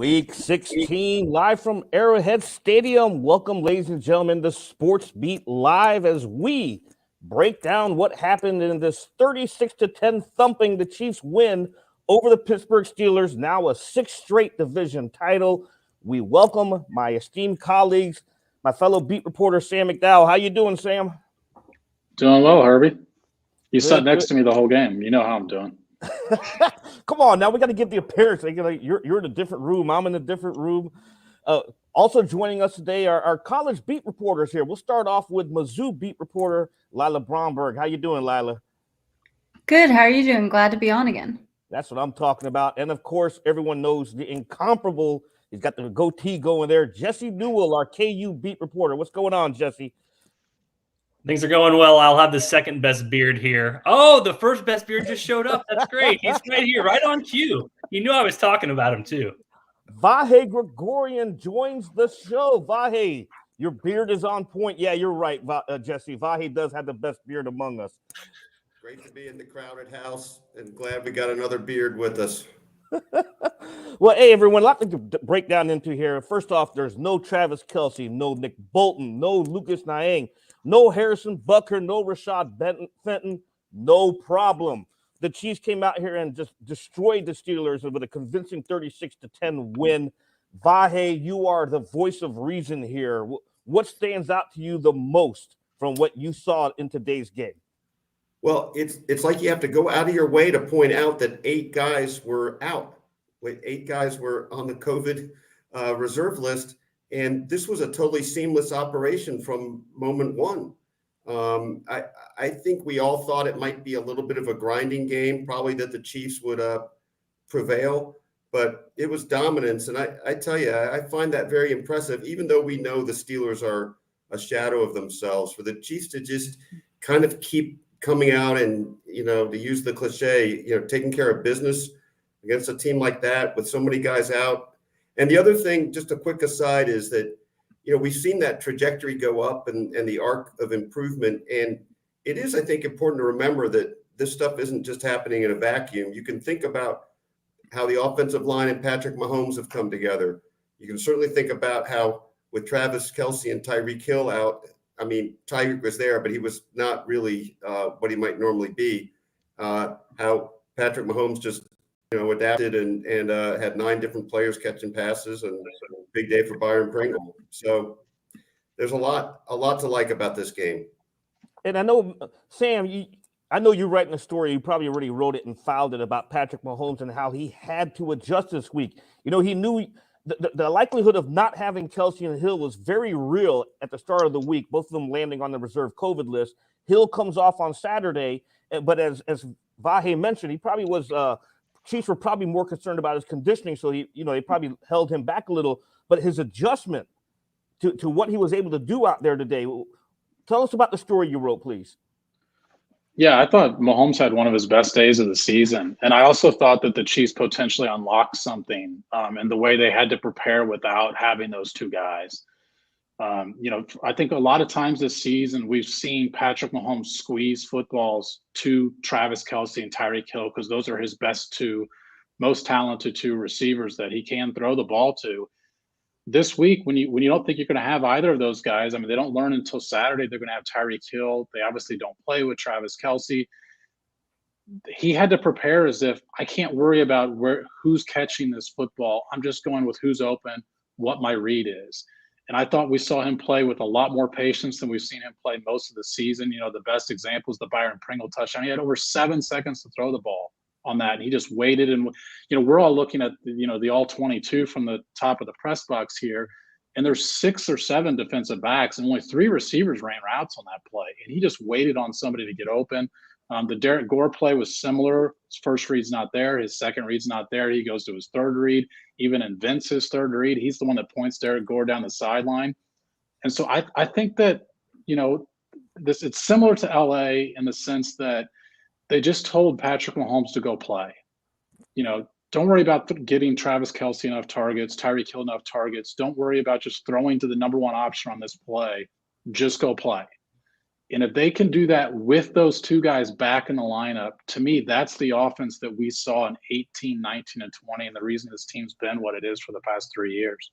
Week 16, live from Arrowhead Stadium. Welcome, ladies and gentlemen, to SportsBeat Live as we break down what happened in this 36-10 thumping the Chiefs win over the Pittsburgh Steelers, now a sixth straight division title. We welcome my esteemed colleagues, my fellow beat reporter, Sam McDowell. How you doing, Sam? Doing well, Herbie. You sat next to me the whole game. You know how I'm doing. Come on, now we got to get the appearance. You're in a different room. I'm in a different room. Also joining us today are our college beat reporters here. We'll start off with Mizzou beat reporter Lila Bromberg. How you doing, Lila? Good. How are you doing? Glad to be on again. That's what I'm talking about. And, of course, everyone knows the incomparable, he's got the goatee going there, Jesse Newell, our KU beat reporter. What's going on, Jesse? Things are going well. I'll have the second best beard here. Oh, the first best beard just showed up. That's great. He's right here, right on cue. You knew I was talking about him, too. Vahe Gregorian joins the show. Vahe, your beard is on point. Yeah, you're right, Jesse. Vahe does have the best beard among us. Great to be in the crowded house and glad we got another beard with us. Well, hey, everyone, a lot to break down into here. First off, there's no Travis Kelce, no Nick Bolton, no Lucas Niang, no Harrison Butker, no Rashad Fenton, no problem. The Chiefs came out here and just destroyed the Steelers with a convincing 36-10 win. Vahe, you are the voice of reason here. What stands out to you the most from what you saw in today's game? Well, it's like you have to go out of your way to point out that 8 guys were out. 8 guys were on the COVID reserve list, and this was a totally seamless operation from moment one. I think we all thought it might be a little bit of a grinding game, probably that the Chiefs would prevail, but it was dominance. And I tell you, I find that very impressive, even though we know the Steelers are a shadow of themselves. For the Chiefs to just kind of keep coming out and, to use the cliche, taking care of business against a team like that with so many guys out. And the other thing, just a quick aside, is that, we've seen that trajectory go up and the arc of improvement. And it is, I think, important to remember that this stuff isn't just happening in a vacuum. You can think about how the offensive line and Patrick Mahomes have come together. You can certainly think about how with Travis Kelce and Tyreek Hill out, Tyreek was there, but he was not really what he might normally be. How Patrick Mahomes just, adapted and had 9 different players catching passes, and big day for Byron Pringle. So there's a lot to like about this game. And I know, Sam, I know you're writing a story. You probably already wrote it and filed it about Patrick Mahomes and how he had to adjust this week. He knew the likelihood of not having Kelce and Hill was very real at the start of the week, both of them landing on the reserve COVID list. Hill comes off on Saturday, but as Vahe mentioned, he probably was Chiefs were probably more concerned about his conditioning, so they probably held him back a little. But his adjustment to what he was able to do out there today. Tell us about the story you wrote, please. Yeah, I thought Mahomes had one of his best days of the season. And I also thought that the Chiefs potentially unlocked something in the way they had to prepare without having those 2 guys. I think a lot of times this season we've seen Patrick Mahomes squeeze footballs to Travis Kelce and Tyreek Hill because those are his best 2, most talented 2 receivers that he can throw the ball to. This week, when you don't think you're going to have either of those guys, they don't learn until Saturday they're going to have Tyreek Hill. They obviously don't play with Travis Kelce. He had to prepare as if I can't worry about who's catching this football. I'm just going with who's open, what my read is. And I thought we saw him play with a lot more patience than we've seen him play most of the season. The best example is the Byron Pringle touchdown. He had over 7 seconds to throw the ball on that. And he just waited. And, we're all looking at, the all 22 from the top of the press box here. And there's 6 or 7 defensive backs and only 3 receivers ran routes on that play. And he just waited on somebody to get open. The Derek Gore play was similar. His first read's not there. His second read's not there. He goes to his third read, even invents his third read. He's the one that points Derek Gore down the sideline. And so I think that, it's similar to LA in the sense that they just told Patrick Mahomes to go play. Don't worry about getting Travis Kelce enough targets, Tyreek Hill enough targets. Don't worry about just throwing to the number 1 option on this play. Just go play. And if they can do that with those two guys back in the lineup, to me, that's the offense that we saw in 18, 19, and 20, and the reason this team's been what it is for the past 3 years.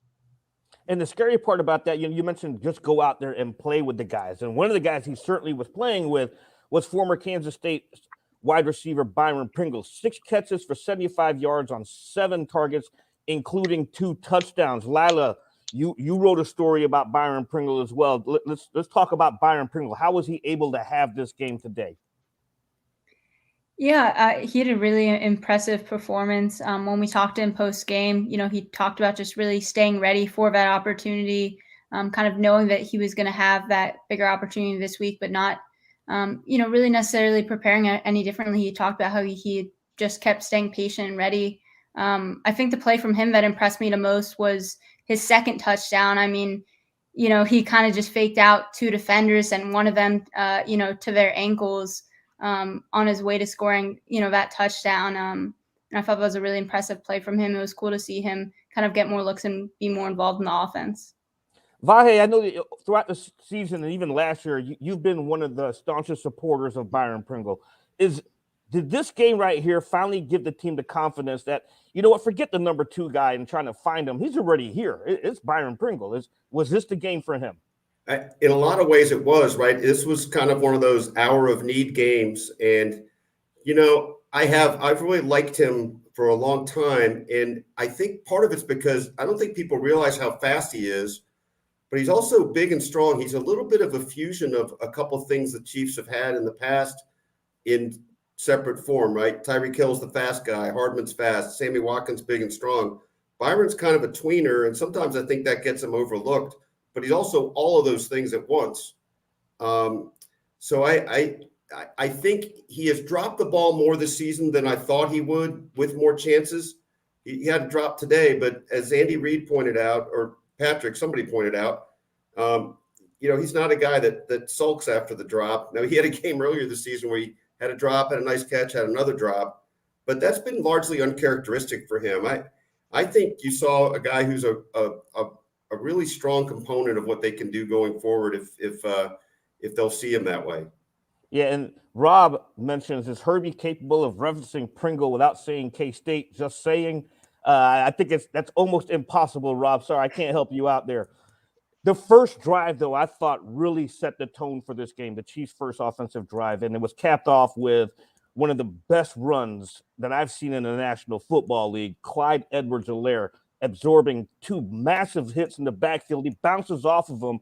And the scary part about that, you mentioned just go out there and play with the guys. And one of the guys he certainly was playing with was former Kansas State wide receiver Byron Pringle. 6 catches for 75 yards on 7 targets, including 2 touchdowns. Lila, you wrote a story about Byron Pringle as well. Let's talk about Byron Pringle. How was he able to have this game today? Yeah, he had a really impressive performance. When we talked to him post game, he talked about just really staying ready for that opportunity, kind of knowing that he was going to have that bigger opportunity this week, but not, really necessarily preparing any differently. He talked about how he just kept staying patient and ready. I think the play from him that impressed me the most was his second touchdown. I mean, he kind of just faked out 2 defenders and one of them, to their ankles on his way to scoring, that touchdown. And I thought that was a really impressive play from him. It was cool to see him kind of get more looks and be more involved in the offense. Vahe, I know that throughout the season and even last year, you've been one of the staunchest supporters of Byron Pringle. Did this game right here finally give the team the confidence that, forget the number 2 guy and trying to find him. He's already here. It's Byron Pringle. Was this the game for him? In a lot of ways it was, right? This was kind of one of those hour of need games. And, I've really liked him for a long time. And I think part of it's because I don't think people realize how fast he is, but he's also big and strong. He's a little bit of a fusion of a couple of things the Chiefs have had in the past in separate form, right? Tyreek Hill's the fast guy. Hardman's fast. Sammy Watkins big and strong. Byron's kind of a tweener, and sometimes I think that gets him overlooked. But he's also all of those things at once. So I think he has dropped the ball more this season than I thought he would with more chances. He had a drop today, but as Andy Reid pointed out, or Patrick, somebody pointed out, he's not a guy that sulks after the drop. Now, he had a game earlier this season where he had a drop, had a nice catch, had another drop, but that's been largely uncharacteristic for him. I think you saw a guy who's a really strong component of what they can do going forward if they'll see him that way. Yeah, and Rob mentions, is Herbie capable of referencing Pringle without saying K-State, just saying? I think that's almost impossible, Rob. Sorry, I can't help you out there. The first drive, though, I thought really set the tone for this game, the Chiefs' first offensive drive, and it was capped off with one of the best runs that I've seen in the National Football League, Clyde Edwards-Helaire, absorbing 2 massive hits in the backfield. He bounces off of them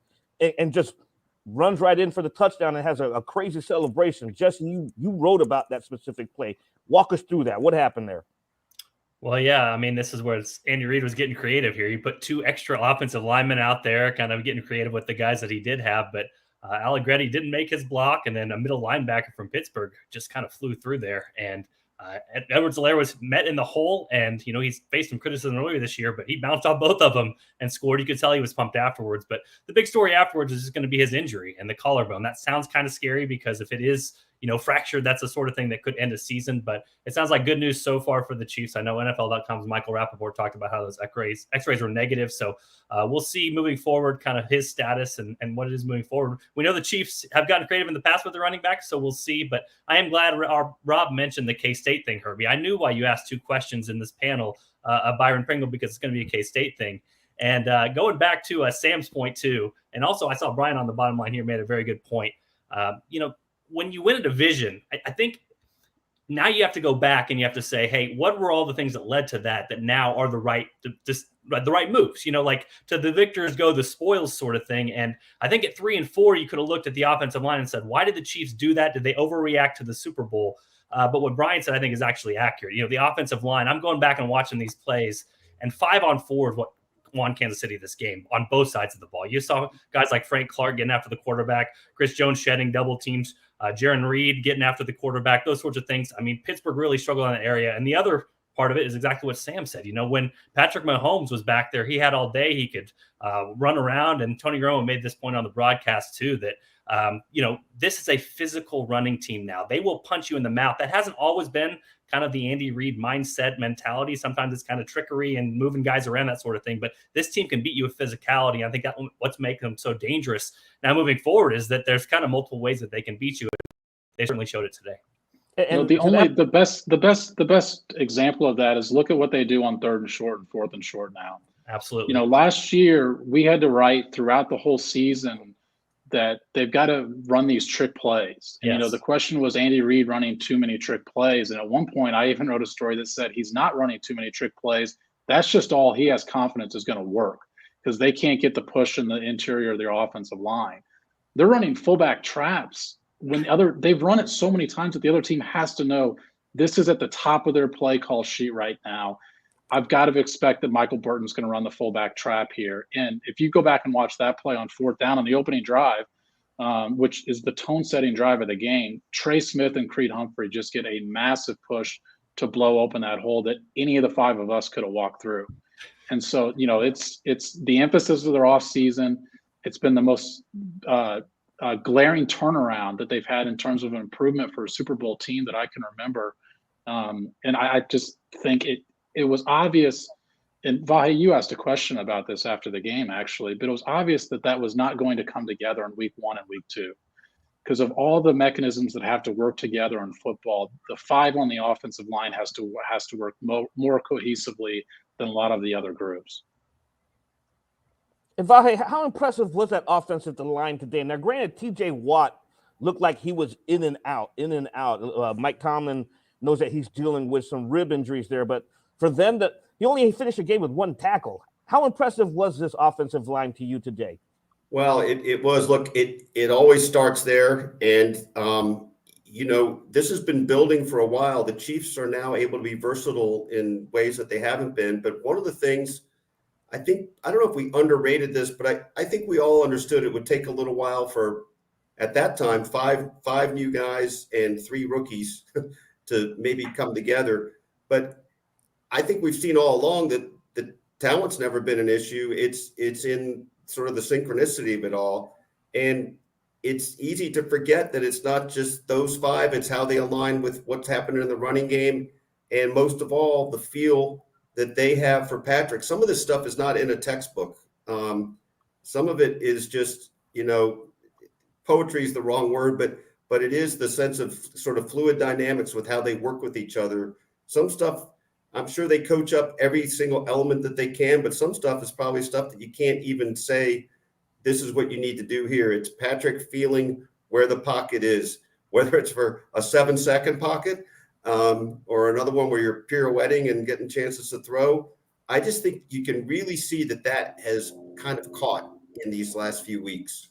and just runs right in for the touchdown and has a crazy celebration. Jesse, you wrote about that specific play. Walk us through that. What happened there? Well, yeah, I mean, this is where Andy Reid was getting creative here. He put 2 extra offensive linemen out there, kind of getting creative with the guys that he did have, but Allegretti didn't make his block, and then a middle linebacker from Pittsburgh just kind of flew through there. And Edwards-Helaire was met in the hole, and he's faced some criticism earlier this year, but he bounced off both of them and scored. You could tell he was pumped afterwards. But the big story afterwards is just going to be his injury and the collarbone. That sounds kind of scary because if it is fractured, that's the sort of thing that could end a season. But it sounds like good news so far for the Chiefs. I know NFL.com's Michael Rappaport talked about how those X-rays were negative. So we'll see moving forward kind of his status and what it is moving forward. We know the Chiefs have gotten creative in the past with the running back, so we'll see. But I am glad Rob mentioned the K-State thing, Herbie. I knew why you asked 2 questions in this panel of Byron Pringle, because it's going to be a K-State thing. And going back to Sam's point too, and also I saw Brian on the bottom line here made a very good point. When you win a division, I think now you have to go back and you have to say, hey, what were all the things that led to that now are the right moves, like to the victors go the spoils sort of thing. And I think at 3 and 4, you could have looked at the offensive line and said, why did the Chiefs do that? Did they overreact to the Super Bowl? But what Brian said, I think, is actually accurate. The offensive line, I'm going back and watching these plays, and 5-on-4 is what won Kansas City this game on both sides of the ball. You saw guys like Frank Clark getting after the quarterback, Chris Jones shedding double teams, Jaron Reed getting after the quarterback, those sorts of things. I mean, Pittsburgh really struggled in that area. And the other part of it is exactly what Sam said. When Patrick Mahomes was back there, he had all day. He could run around. And Tony Romo made this point on the broadcast too, that, this is a physical running team now. They will punch you in the mouth. That hasn't always been kind of the Andy Reid mindset mentality. Sometimes it's kind of trickery and moving guys around, that sort of thing. But this team can beat you with physicality. I think that's what's making them so dangerous now moving forward, is that there's kind of multiple ways that they can beat you. They certainly showed it today. And the best example of that is look at what they do on 3rd and short and 4th and short now. Absolutely. Last year we had to write throughout the whole season that they've got to run these trick plays. And, Yes. the question was Andy Reid running too many trick plays. And at one point I even wrote a story that said he's not running too many trick plays. That's just all he has confidence is going to work, because they can't get the push in the interior of their offensive line. They're running fullback traps when they've run it so many times that the other team has to know this is at the top of their play call sheet right now. I've got to expect that Michael Burton's going to run the fullback trap here. And if you go back and watch that play on 4th down on the opening drive, which is the tone-setting drive of the game, Trey Smith and Creed Humphrey just get a massive push to blow open that hole that any of the 5 of us could have walked through. And so, it's the emphasis of their offseason. It's been the most glaring turnaround that they've had in terms of an improvement for a Super Bowl team that I can remember. And I just think it was obvious, and Vahe, you asked a question about this after the game, actually, but it was obvious that was not going to come together in week 1 and week 2 because of all the mechanisms that have to work together in football. The 5 on the offensive line has to work more cohesively than a lot of the other groups. And Vahe, how impressive was that offensive line today? Now, granted, TJ Watt looked like he was in and out. Mike Tomlin knows that he's dealing with some rib injuries there, but for them, he only finished the game with 1 tackle. How impressive was this offensive line to you today? Well, it was. Look, it always starts there. And, this has been building for a while. The Chiefs are now able to be versatile in ways that they haven't been. But one of the things, I don't know if we underrated this, but I think we all understood it would take a little while for, at that time, five new guys and 3 rookies to maybe come together. But I think we've seen all along that the talent's never been an issue. It's in sort of the synchronicity of it all. And it's easy to forget that it's not just those 5, it's how they align with what's happening in the running game. And most of all, the feel that they have for Patrick. Some of this stuff is not in a textbook. Some of it is just, poetry is the wrong word, but it is the sense of sort of fluid dynamics with how they work with each other. Some stuff, I'm sure they coach up every single element that they can, but some stuff is probably stuff that you can't even say, this is what you need to do here. It's Patrick feeling where the pocket is, whether it's for a 7-second pocket or another one where you're pirouetting and getting chances to throw. I just think you can really see that has kind of caught in these last few weeks.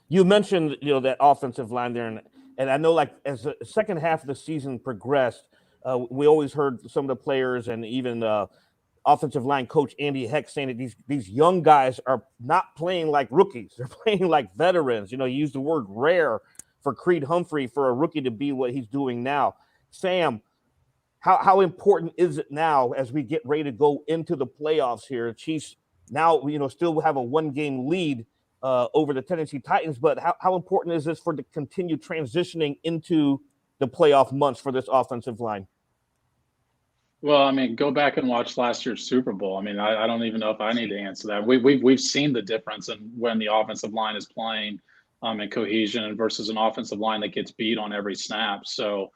You mentioned, that offensive line there, and I know, like, as the second half of the season progressed, we always heard some of the players and even offensive line coach Andy Heck saying that these young guys are not playing like rookies. They're playing like veterans. He used the word rare for Creed Humphrey for a rookie to be what he's doing now. Sam, how important is it now as we get ready to go into the playoffs here? Chiefs now, still have a 1-game lead over the Tennessee Titans, but how important is this for the continued transitioning into the playoff months for this offensive line? Well, go back and watch last year's Super Bowl. I don't even know if I need to answer that. We've seen the difference in when the offensive line is playing in cohesion versus an offensive line that gets beat on every snap. So,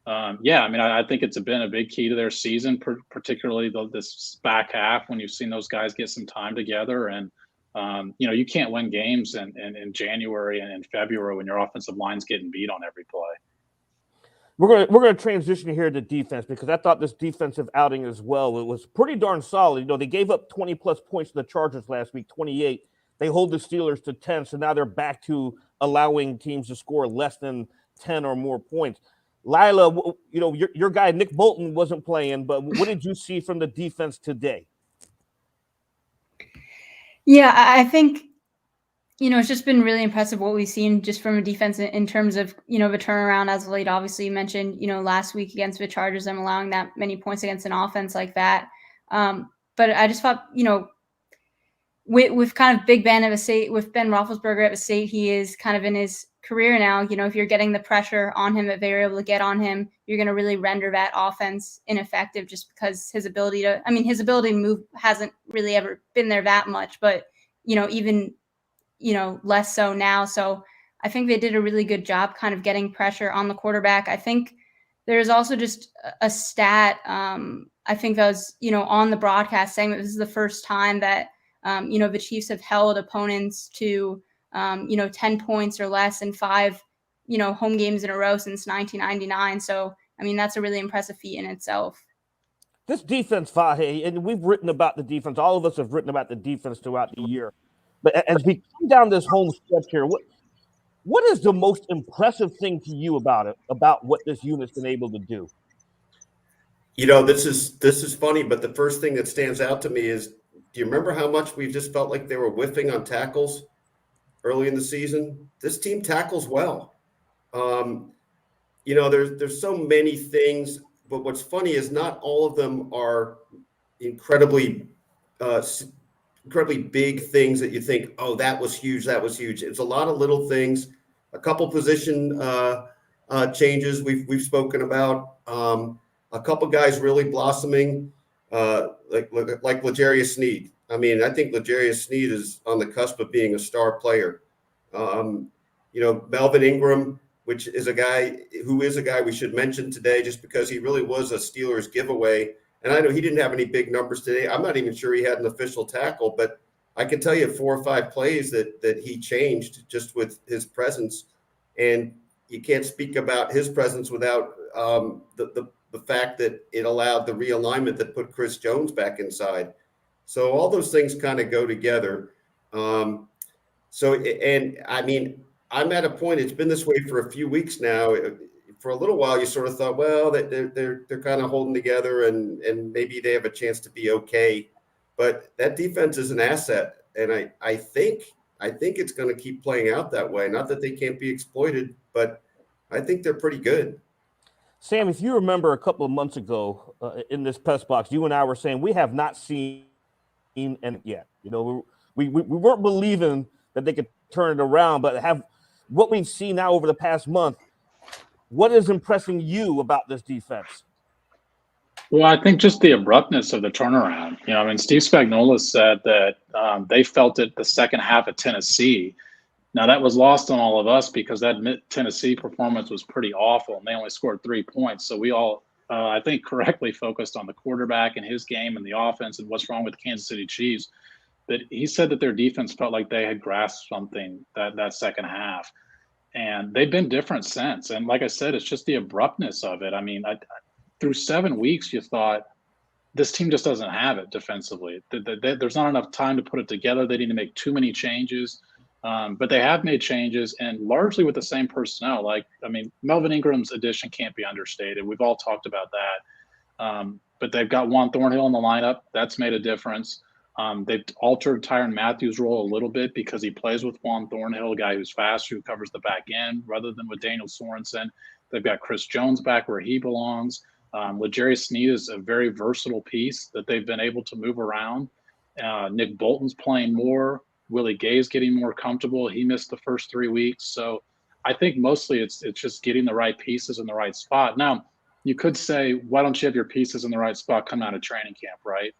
I think it's been a big key to their season, particularly this back half when you've seen those guys get some time together. And, you can't win games in January and in February when your offensive line's getting beat on every play. We're gonna transition here to defense because I thought this defensive outing as well, it was pretty darn solid. They gave up 20-plus points to the Chargers last week, 28. They hold the Steelers to 10, so now they're back to allowing teams to score less than 10 or more points. Lila, your guy Nick Bolton wasn't playing, but what did you see from the defense today? Yeah, I think It's just been really impressive what we've seen just from a defense in terms of, the turnaround as of late. Obviously, you mentioned, last week against the Chargers, them allowing that many points against an offense like that. But I just thought, with kind of Big Ben of a state, with Ben Roethlisberger at a state, he is kind of in his career now. If you're getting the pressure on him, if they're able to get on him, you're going to really render that offense ineffective just because his ability to move hasn't really ever been there that much. But, even less so now. So I think they did a really good job kind of getting pressure on the quarterback. I think there's also just a stat. I think that was, on the broadcast saying that this is the first time that, the Chiefs have held opponents to, 10 points or less in 5, home games in a row since 1999. So, that's a really impressive feat in itself. This defense, Vahe, and we've written about the defense. All of us have written about the defense throughout the year. But as we come down this home stretch here, what is the most impressive thing to you about what this unit's been able to do? This is funny, but the first thing that stands out to me is, do you remember how much we just felt like they were whiffing on tackles early in the season? This team tackles well. There's so many things, but what's funny is not all of them are incredibly big things that you think, oh, that was huge. It's a lot of little things, a couple position changes we've spoken about, a couple guys really blossoming, like L'Jarius Sneed. I think L'Jarius Sneed is on the cusp of being a star player. Melvin Ingram, which is a guy we should mention today just because he really was a Steelers giveaway. And I know he didn't have any big numbers today. I'm not even sure he had an official tackle, but I can tell you 4 or 5 plays that he changed just with his presence. And you can't speak about his presence without the fact that it allowed the realignment that put Chris Jones back inside. So all those things kind of go together. I'm at a point, it's been this way for a few weeks now. For a little while, you sort of thought, well, they're kind of holding together and maybe they have a chance to be okay. But that defense is an asset. And I think it's going to keep playing out that way. Not that they can't be exploited, but I think they're pretty good. Sam, if you remember a couple of months ago in this press box, you and I were saying we have not seen it yet. We weren't believing that they could turn it around, but have what we've seen now over the past month. What is impressing you about this defense? Well, I think just the abruptness of the turnaround. Steve Spagnuolo said that they felt it the second half of Tennessee. Now, that was lost on all of us because that Tennessee performance was pretty awful, and they only scored 3 points. So we all, I think, correctly focused on the quarterback and his game and the offense and what's wrong with the Kansas City Chiefs. But he said that their defense felt like they had grasped something that second half. And they've been different since. And like I said, it's just the abruptness of it. Through 7 weeks, you thought this team just doesn't have it defensively. There's not enough time to put it together. They need to make too many changes. But they have made changes and largely with the same personnel. Melvin Ingram's addition can't be understated. We've all talked about that. But they've got Juan Thornhill in the lineup. That's made a difference. They've altered Tyrann Mathieu' role a little bit because he plays with Juan Thornhill, a guy who's faster, who covers the back end, rather than with Daniel Sorensen. They've got Chris Jones back where he belongs. L'Jarius Sneed is a very versatile piece that they've been able to move around. Nick Bolton's playing more. Willie Gay's getting more comfortable. He missed the first 3 weeks. So I think mostly it's just getting the right pieces in the right spot. Now, you could say, why don't you have your pieces in the right spot coming out of training camp, right?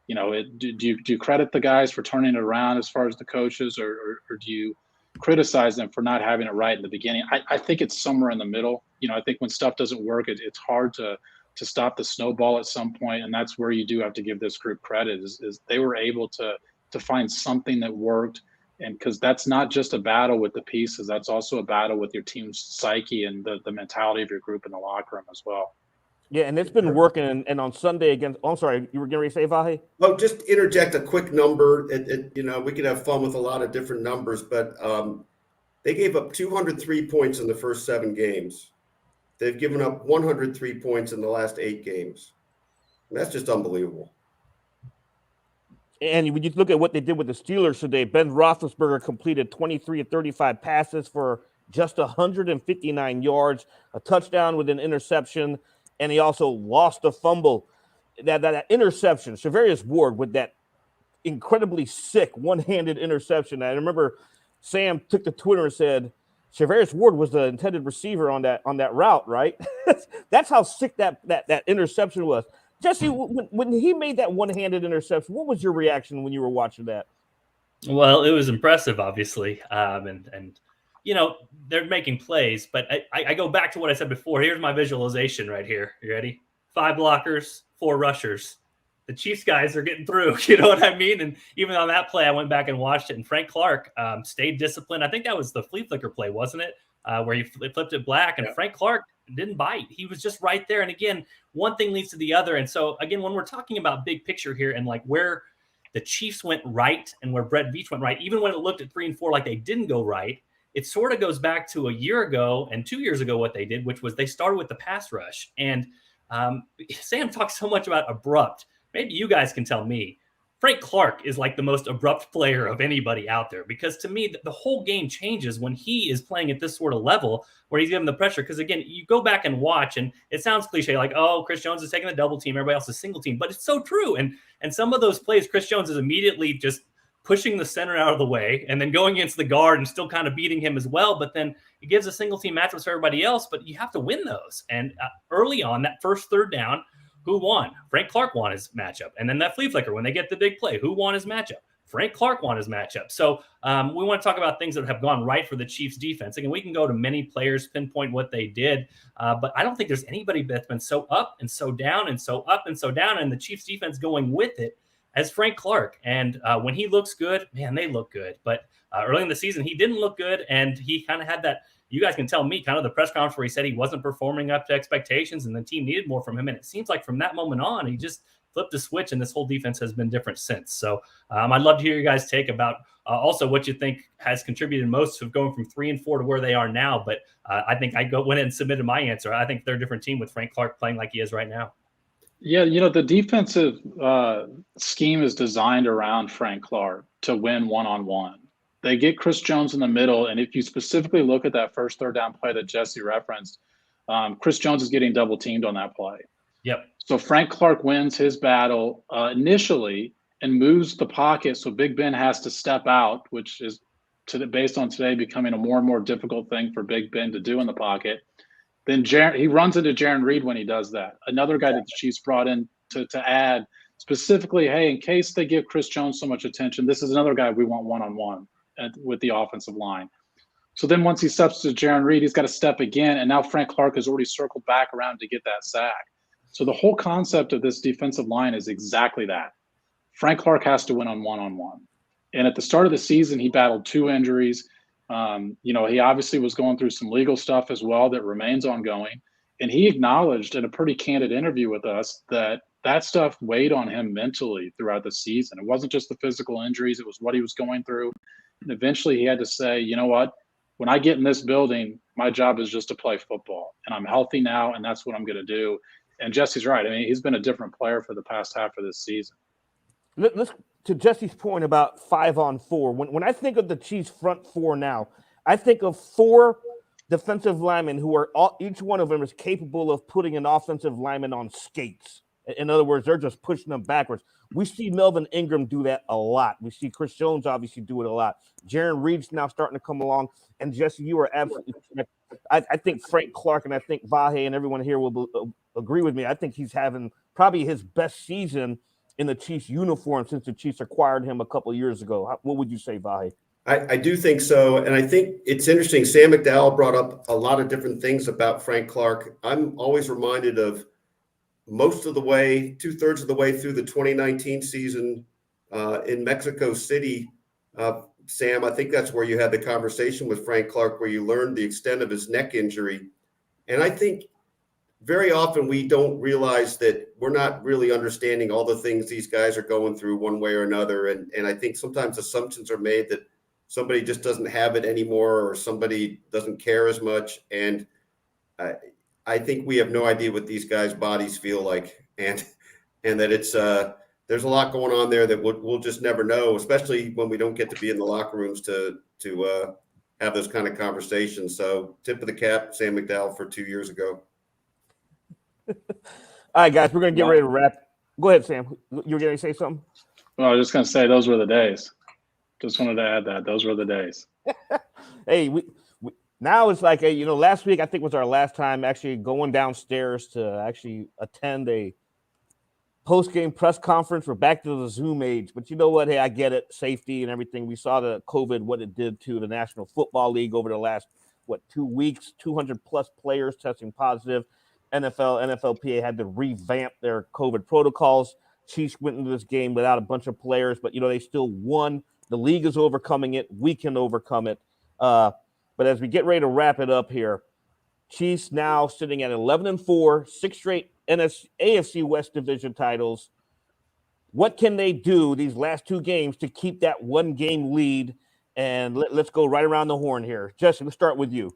Do you credit the guys for turning it around as far as the coaches, or do you criticize them for not having it right in the beginning? I think it's somewhere in the middle. I think when stuff doesn't work, it's hard to stop the snowball at some point, and that's where you do have to give this group credit is they were able to find something that worked, and because that's not just a battle with the pieces, that's also a battle with your team's psyche and the mentality of your group in the locker room as well. Yeah, and it's been working. And on Sunday against, I'm sorry, you were going to say, Vahe? Oh, just interject a quick number. We could have fun with a lot of different numbers, but they gave up 203 points in the first 7 games. They've given up 103 points in the last 8 games. And that's just unbelievable. And when you look at what they did with the Steelers today, Ben Roethlisberger completed 23 of 35 passes for just 159 yards, a touchdown with an interception, and he also lost a fumble. That interception, Charvarius Ward with that incredibly sick one-handed interception. I remember Sam took to Twitter and said Charvarius Ward was the intended receiver on that route, right? That's how sick that interception was. Jesse, when he made that one-handed interception, what was your reaction when you were watching that? Well, it was impressive, obviously, and you know they're making plays. But I go back to what I said before. Here's my visualization right here. You ready? 5 blockers, 4 rushers. The Chiefs guys are getting through. You know what I mean? And even on that play, I went back and watched it. And Frank Clark stayed disciplined. I think that was the flea flicker play, wasn't it? Where he flipped it black, and Frank Clark didn't bite. He was just right there. And again, one thing leads to the other. And so again, when we're talking about big picture here and like where the Chiefs went right and where Brett Veach went right, even when it looked at 3 and 4 like they didn't go right, it sort of goes back to a year ago and 2 years ago what they did, which was they started with the pass rush. And Sam talks so much about abrupt. Maybe you guys can tell me. Frank Clark is like the most abrupt player of anybody out there, because to me, the whole game changes when he is playing at this sort of level where he's given the pressure. Because again, you go back and watch, and it sounds cliche, like, oh, Chris Jones is taking the double team, everybody else is single team, but it's so true. And some of those plays, Chris Jones is immediately just pushing the center out of the way and then going against the guard and still kind of beating him as well. But then it gives a single team matchups for everybody else, but you have to win those. And early on, that first third down, who won? Frank Clark won his matchup. And then that flea flicker, when they get the big play, who won his matchup? Frank Clark won his matchup. So we want to talk about things that have gone right for the Chiefs defense. Again, we can go to many players, pinpoint what they did, but I don't think there's anybody that's been so up and so down and so up and so down, and the Chiefs defense going with it as Frank Clark. And when he looks good, man, they look good. But early in the season, he didn't look good, and he kind of had that, you guys can tell me, kind of the press conference where he said he wasn't performing up to expectations and the team needed more from him. And it seems like from that moment on, he just flipped the switch, and this whole defense has been different since. So I'd love to hear you guys take about also what you think has contributed most of going from 3 and 4 to where they are now. But I think I went and submitted my answer. I think they're a different team with Frank Clark playing like he is right now. Yeah, you know, the defensive scheme is designed around Frank Clark to win one-on-one. They get Chris Jones in the middle, and if you specifically look at that first third down play that Jesse referenced, Chris Jones is getting double teamed on that play. Yep. So Frank Clark wins his battle initially and moves the pocket, so Big Ben has to step out, which is based on today becoming a more and more difficult thing for Big Ben to do in the pocket. Then he runs into Jarran Reed when he does that. Another guy that the Chiefs brought in to add specifically, hey, in case they give Chris Jones so much attention, this is another guy we want one-on-one with the offensive line. So then once he steps to Jarran Reed, he's got to step again, and now Frank Clark has already circled back around to get that sack. So the whole concept of this defensive line is exactly that. Frank Clark has to win on one-on-one. And at the start of the season, he battled 2 injuries. You know, he obviously was going through some legal stuff as well that remains ongoing. And he acknowledged in a pretty candid interview with us that stuff weighed on him mentally throughout the season. It wasn't just the physical injuries, it was what he was going through. And eventually he had to say, you know what, when I get in this building, my job is just to play football. And I'm healthy now, and that's what I'm going to do. And Jesse's right. I mean, he's been a different player for the past half of this season. Let's to Jesse's point about 5-on-4. When I think of the Chiefs front 4 now, I think of 4 defensive linemen who are each one of them is capable of putting an offensive lineman on skates. In other words, they're just pushing them backwards. We see Melvin Ingram do that a lot. We see Chris Jones obviously do it a lot. Jarran Reed's now starting to come along. And Jesse, you are absolutely correct. I think Frank Clark and I think Vahe and everyone here will agree with me. I think he's having probably his best season in the Chiefs uniform since the Chiefs acquired him a couple of years ago. What would you say, Vahe? I do think so. And I think it's interesting. Sam McDowell brought up a lot of different things about Frank Clark. I'm always reminded of most of the way, 2/3 of the way through the 2019 season in Mexico City. Sam, I think that's where you had the conversation with Frank Clark, where you learned the extent of his neck injury. And I think very often we don't realize that we're not really understanding all the things these guys are going through one way or another. And I think sometimes assumptions are made that somebody just doesn't have it anymore or somebody doesn't care as much. And I think we have no idea what these guys' bodies feel like. And that it's there's a lot going on there that we'll just never know, especially when we don't get to be in the locker rooms to have those kind of conversations. So tip of the cap, Sam McDowell for 2 years ago. All right, guys, we're going to get ready to wrap. Go ahead, Sam. You were going to say something? Well, I was just going to say those were the days. Just wanted to add that. Those were the days. Hey, we now it's like, last week I think was our last time actually going downstairs to actually attend a post-game press conference. We're back to the Zoom age. But you know what? Hey, I get it. Safety and everything. We saw the COVID, what it did to the National Football League over the last, 2 weeks, 200-plus players testing positive. NFLPA had to revamp their COVID protocols. Chiefs went into this game without a bunch of players, but, they still won. The league is overcoming it. We can overcome it. But as we get ready to wrap it up here, Chiefs now sitting at 11-4, 6 straight AFC West division titles. What can they do these last 2 games to keep that 1-game lead? And let's go right around the horn here. Jesse, let's start with you.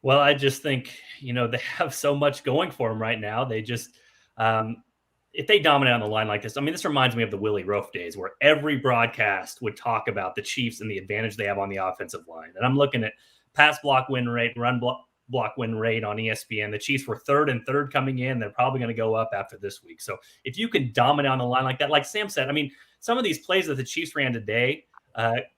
Well, I just think, they have so much going for them right now. They just, if they dominate on the line like this, this reminds me of the Willie Roaf days where every broadcast would talk about the Chiefs and the advantage they have on the offensive line. And I'm looking at pass block win rate, run block win rate on ESPN. The Chiefs were third coming in. They're probably going to go up after this week. So if you can dominate on the line like that, like Sam said, some of these plays that the Chiefs ran today,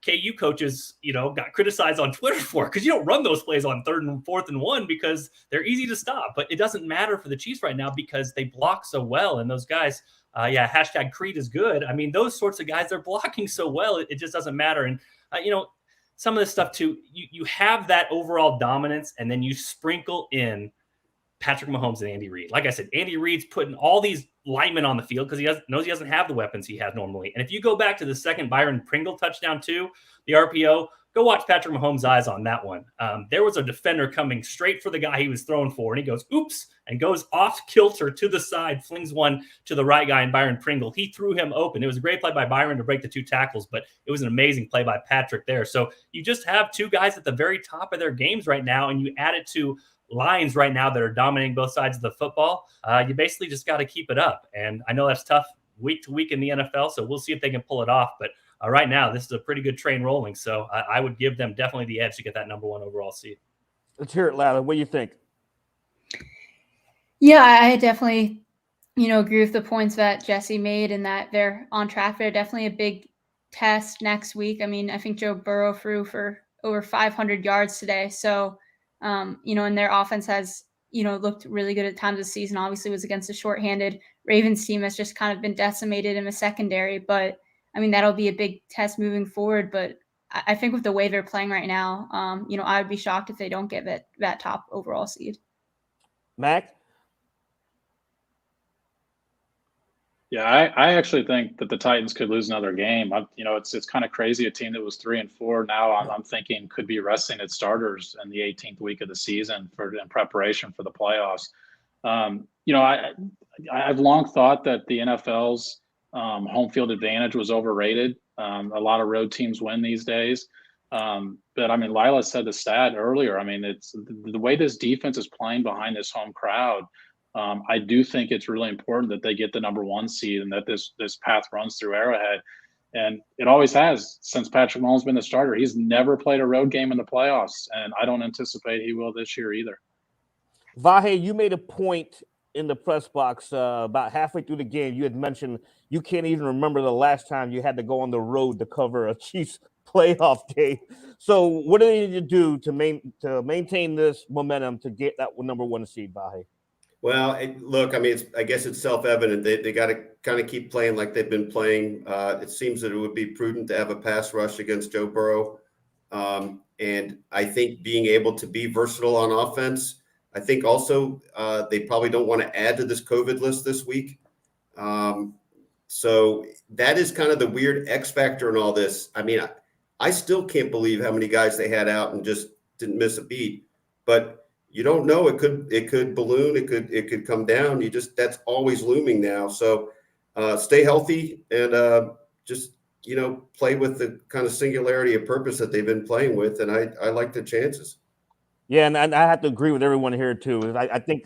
KU coaches, got criticized on Twitter for, because you don't run those plays on 3rd and 4th and 1 because they're easy to stop. But it doesn't matter for the Chiefs right now because they block so well. And those guys, hashtag Creed is good. Those sorts of guys, they're blocking so well, it just doesn't matter. And, some of this stuff too, you have that overall dominance, and then you sprinkle in Patrick Mahomes and Andy Reid. Like I said, Andy Reid's putting all these linemen on the field because knows he doesn't have the weapons he has normally. And if you go back to the second Byron Pringle touchdown too, the RPO, go watch Patrick Mahomes' eyes on that one. There was a defender coming straight for the guy he was throwing for, and he goes, oops, and goes off kilter to the side, flings one to the right guy, and Byron Pringle, he threw him open. It was a great play by Byron to break the 2 tackles, but it was an amazing play by Patrick there. So you just have 2 guys at the very top of their games right now, and you add it to lines right now that are dominating both sides of the football. You basically just got to keep it up. And I know that's tough week to week in the NFL, so we'll see if they can pull it off. But right now, this is a pretty good train rolling. So I would give them definitely the edge to get that number 1 overall seed. Let's hear it, Lila. What do you think? Yeah, I definitely, agree with the points that Jesse made, and that they're on track. They're definitely a big test next week. I think Joe Burrow threw for over 500 yards today. So, and their offense has, looked really good at times this season. Obviously was against a shorthanded Ravens team that's just kind of been decimated in the secondary. But that'll be a big test moving forward. But I think with the way they're playing right now, I would be shocked if they don't get that top overall seed. Mac? Yeah, I actually think that the Titans could lose another game. It's kind of crazy. A team that was 3-4 now, I'm thinking could be resting its starters in the 18th week of the season in preparation for the playoffs. I've long thought that the NFL's home field advantage was overrated. A lot of road teams win these days. But Lila said the stat earlier. It's the way this defense is playing behind this home crowd. I do think it's really important that they get the number 1 seed and that this path runs through Arrowhead. And it always has since Patrick Mahomes has been the starter. He's never played a road game in the playoffs, and I don't anticipate he will this year either. Vahe, you made a point in the press box about halfway through the game. You had mentioned you can't even remember the last time you had to go on the road to cover a Chiefs playoff game. So what do they need to do to maintain this momentum to get that number 1 seed, Vahe? Well, I guess it's self-evident. They got to kind of keep playing like they've been playing. It seems that it would be prudent to have a pass rush against Joe Burrow. And I think being able to be versatile on offense, I think also they probably don't want to add to this COVID list this week. So that is kind of the weird X factor in all this. I still can't believe how many guys they had out and just didn't miss a beat. But you don't know. It could balloon. It could come down. That's always looming now. So stay healthy and just play with the kind of singularity of purpose that they've been playing with. And I like the chances. Yeah, and I have to agree with everyone here too. I think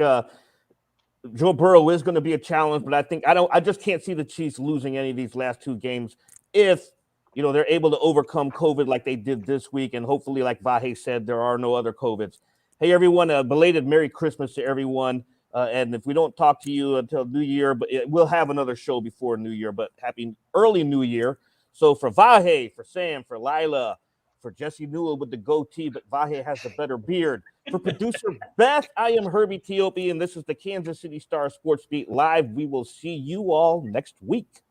Joe Burrow is going to be a challenge, but I just can't see the Chiefs losing any of these last two games if they're able to overcome COVID like they did this week, and hopefully, like Vahe said, there are no other COVIDs. Hey, everyone, belated Merry Christmas to everyone. And if we don't talk to you until New Year, but we'll have another show before New Year, but happy early New Year. So for Vahe, for Sam, for Lila, for Jesse Newell with the goatee, but Vahe has the better beard. For producer Beth, I am Herbie Teope, and this is the Kansas City Star Sports Beat Live. We will see you all next week.